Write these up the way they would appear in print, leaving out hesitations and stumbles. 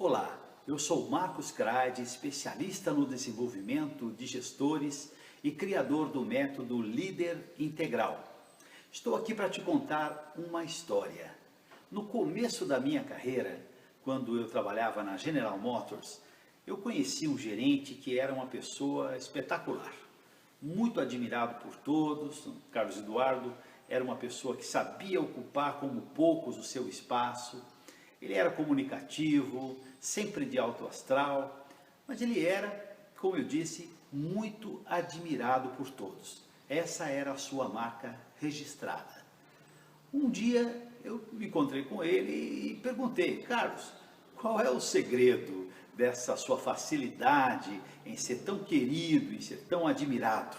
Olá, eu sou Marcos Crade, especialista no desenvolvimento de gestores e criador do método Líder Integral. Estou aqui para te contar uma história. No começo da minha carreira, quando eu trabalhava na General Motors, eu conheci um gerente que era uma pessoa espetacular, muito admirado por todos. Carlos Eduardo era uma pessoa que sabia ocupar como poucos o seu espaço. Ele era comunicativo, sempre de alto astral, mas ele era, como eu disse, muito admirado por todos. Essa era a sua marca registrada. Um dia eu me encontrei com ele e perguntei: Carlos, qual é o segredo dessa sua facilidade em ser tão querido, em ser tão admirado?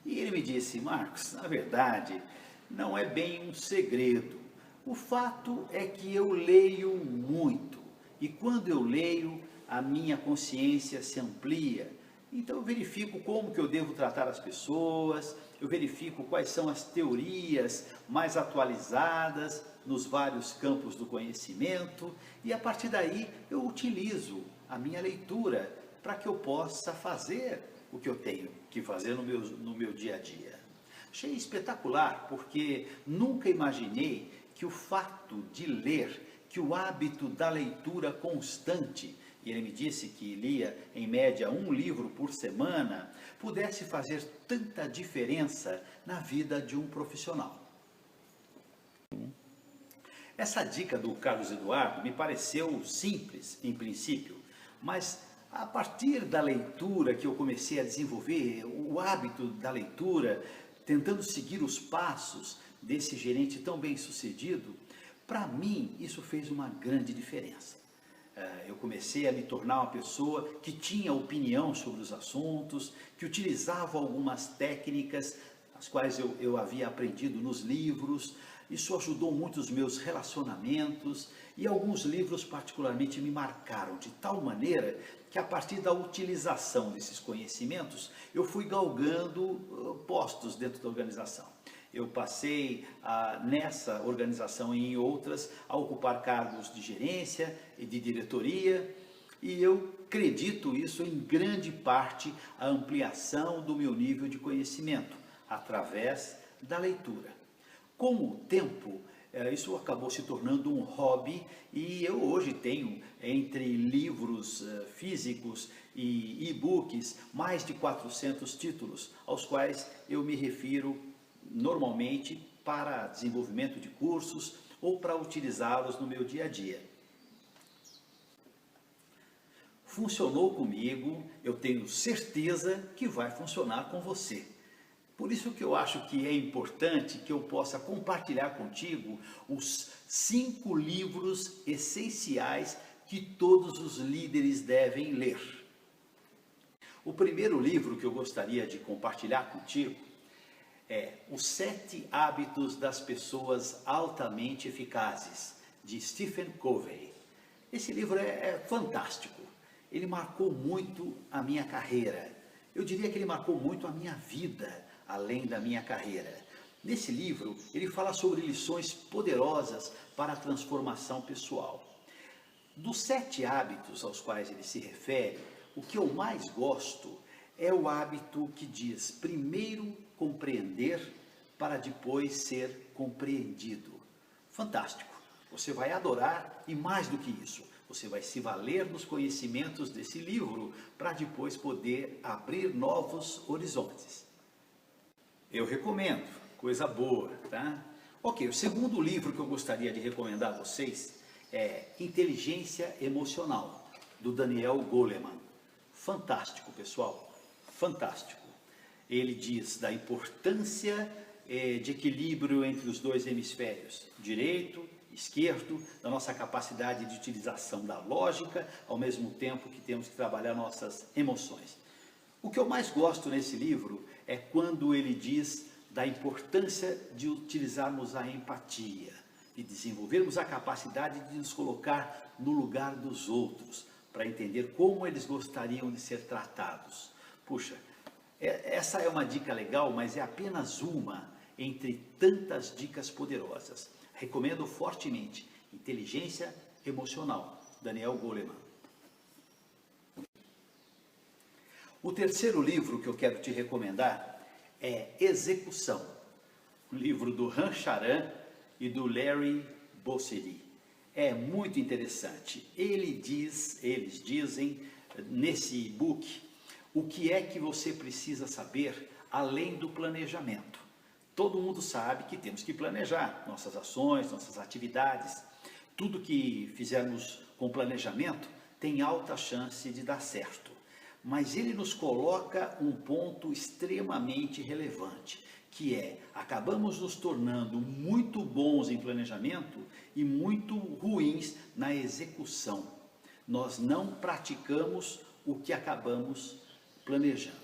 E ele me disse: Marcos, na verdade, não é bem um segredo. O fato é que eu leio muito, e quando eu leio, a minha consciência se amplia. Então eu verifico como que eu devo tratar as pessoas, eu verifico quais são as teorias mais atualizadas nos vários campos do conhecimento, e a partir daí eu utilizo a minha leitura para que eu possa fazer o que eu tenho que fazer no meu dia a dia. Achei espetacular, porque nunca imaginei que o fato de ler, que o hábito da leitura constante, e ele me disse que lia em média um livro por semana, pudesse fazer tanta diferença na vida de um profissional. Essa dica do Carlos Eduardo me pareceu simples em princípio, mas a partir da leitura que eu comecei a desenvolver, o hábito da leitura, tentando seguir os passos desse gerente tão bem sucedido, para mim isso fez uma grande diferença. Eu comecei a me tornar uma pessoa que tinha opinião sobre os assuntos, que utilizava algumas técnicas, as quais eu havia aprendido nos livros. Isso ajudou muito os meus relacionamentos, e alguns livros particularmente me marcaram de tal maneira que, a partir da utilização desses conhecimentos, eu fui galgando postos dentro da organização. Eu passei nessa organização e em outras a ocupar cargos de gerência e de diretoria, e eu acredito isso em grande parte a ampliação do meu nível de conhecimento através da leitura. Com o tempo, isso acabou se tornando um hobby, e eu hoje tenho, entre livros físicos e e-books, mais de 400 títulos, aos quais eu me refiro normalmente para desenvolvimento de cursos ou para utilizá-los no meu dia a dia. Funcionou comigo, eu tenho certeza que vai funcionar com você. Por isso que eu acho que é importante que eu possa compartilhar contigo os 5 livros essenciais que todos os líderes devem ler. O primeiro livro que eu gostaria de compartilhar contigo é Os 7 Hábitos das Pessoas Altamente Eficazes, de Stephen Covey. Esse livro é fantástico. Ele marcou muito a minha carreira. Eu diria que ele marcou muito a minha vida, além da minha carreira. Nesse livro, ele fala sobre lições poderosas para a transformação pessoal. Dos 7 hábitos aos quais ele se refere, o que eu mais gosto é o hábito que diz: primeiro compreender para depois ser compreendido. Fantástico! Você vai adorar, e mais do que isso, você vai se valer dos conhecimentos desse livro para depois poder abrir novos horizontes. Eu recomendo, coisa boa, tá? Ok, o segundo livro que eu gostaria de recomendar a vocês é Inteligência Emocional, do Daniel Goleman. Fantástico, pessoal, fantástico. Ele diz da importância de equilíbrio entre os dois hemisférios, direito, esquerdo, da nossa capacidade de utilização da lógica, ao mesmo tempo que temos que trabalhar nossas emoções. O que eu mais gosto nesse livro é quando ele diz da importância de utilizarmos a empatia, de desenvolvermos a capacidade de nos colocar no lugar dos outros, para entender como eles gostariam de ser tratados. Puxa, essa é uma dica legal, mas é apenas uma entre tantas dicas poderosas. Recomendo fortemente Inteligência Emocional, Daniel Goleman. O terceiro livro que eu quero te recomendar é Execução, um livro do Ram Charan e do Larry Bossidy. É muito interessante. Eles dizem nesse e-book o que é que você precisa saber além do planejamento. Todo mundo sabe que temos que planejar nossas ações, nossas atividades. Tudo que fizermos com planejamento tem alta chance de dar certo. Mas ele nos coloca um ponto extremamente relevante, que é, acabamos nos tornando muito bons em planejamento e muito ruins na execução. Nós não praticamos o que acabamos planejando.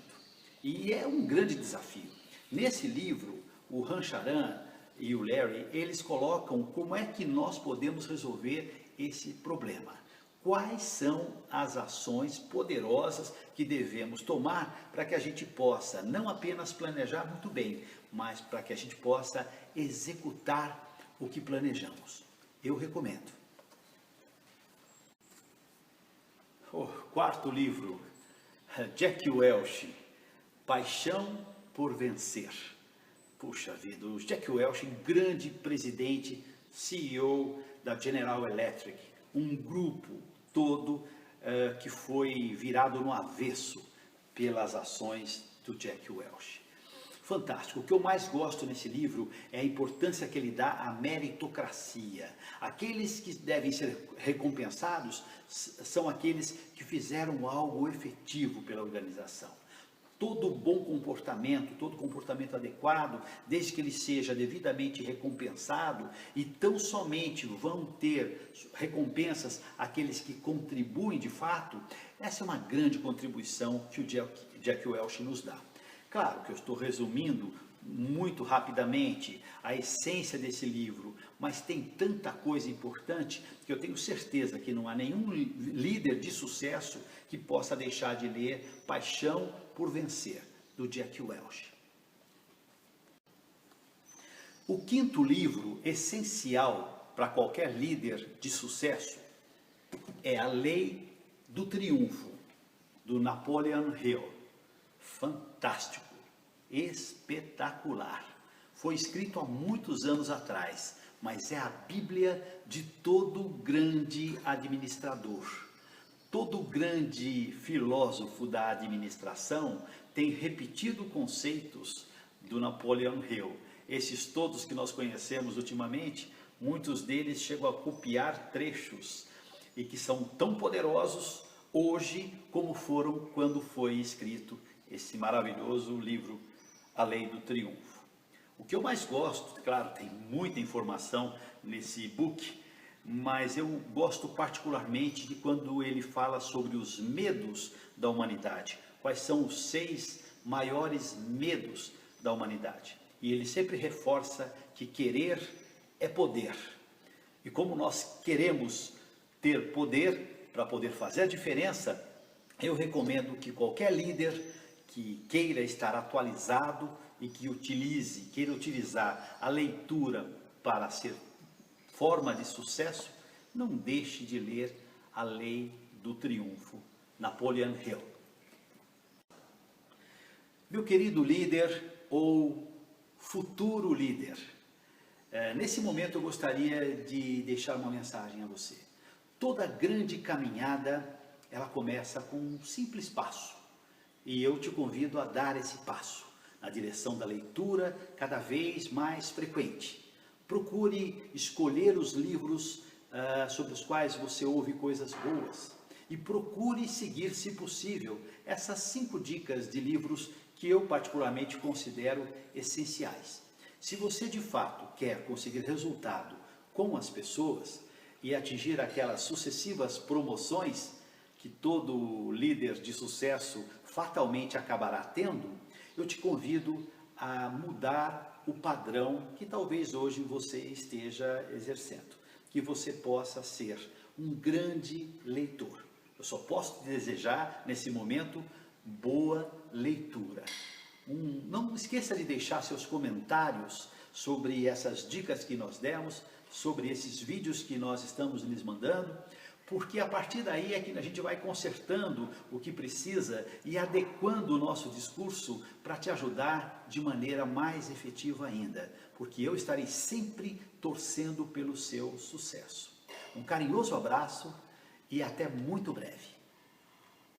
E é um grande desafio. Nesse livro, o Ram Charan e o Larry, eles colocam como é que nós podemos resolver esse problema. Quais são as ações poderosas que devemos tomar para que a gente possa não apenas planejar muito bem, mas para que a gente possa executar o que planejamos. Eu recomendo. O quarto livro, Jack Welch, Paixão por Vencer. Puxa vida, o Jack Welch, grande presidente, CEO da General Electric, um grupo todo que foi virado no avesso pelas ações do Jack Welch. Fantástico. O que eu mais gosto nesse livro é a importância que ele dá à meritocracia. Aqueles que devem ser recompensados são aqueles que fizeram algo efetivo pela organização. Todo bom comportamento, todo comportamento adequado, desde que ele seja devidamente recompensado, e tão somente vão ter recompensas aqueles que contribuem de fato, essa é uma grande contribuição que o Jack Welch nos dá. Claro que eu estou resumindo muito rapidamente a essência desse livro, mas tem tanta coisa importante que eu tenho certeza que não há nenhum líder de sucesso que possa deixar de ler Paixão por Vencer, do Jack Welch. O quinto livro essencial para qualquer líder de sucesso é A Lei do Triunfo, do Napoleon Hill. Fantástico, espetacular. Foi escrito há muitos anos atrás, mas é a Bíblia de todo grande administrador. Todo grande filósofo da administração tem repetido conceitos do Napoleon Hill. Esses todos que nós conhecemos ultimamente, muitos deles chegam a copiar trechos e que são tão poderosos hoje como foram quando foi escrito esse maravilhoso livro, A Lei do Triunfo. O que eu mais gosto, claro, tem muita informação nesse e-book, mas eu gosto particularmente de quando ele fala sobre os medos da humanidade. Quais são os 6 maiores medos da humanidade? E ele sempre reforça que querer é poder. E como nós queremos ter poder para poder fazer a diferença, eu recomendo que qualquer líder que queira estar atualizado e que queira utilizar a leitura para ser forma de sucesso, não deixe de ler A Lei do Triunfo, Napoleon Hill. Meu querido líder ou futuro líder, nesse momento eu gostaria de deixar uma mensagem a você. Toda grande caminhada, ela começa com um simples passo. E eu te convido a dar esse passo na direção da leitura cada vez mais frequente. Procure escolher os livros sobre os quais você ouve coisas boas. E procure seguir, se possível, essas 5 dicas de livros que eu particularmente considero essenciais. Se você de fato quer conseguir resultado com as pessoas e atingir aquelas sucessivas promoções que todo líder de sucesso fatalmente acabará tendo, eu te convido a mudar o padrão que talvez hoje você esteja exercendo, que você possa ser um grande leitor. Eu só posso te desejar, nesse momento, boa leitura. Não esqueça de deixar seus comentários sobre essas dicas que nós demos, sobre esses vídeos que nós estamos lhes mandando. porque a partir daí é que a gente vai consertando o que precisa e adequando o nosso discurso para te ajudar de maneira mais efetiva ainda, porque eu estarei sempre torcendo pelo seu sucesso. Um carinhoso abraço e até muito breve.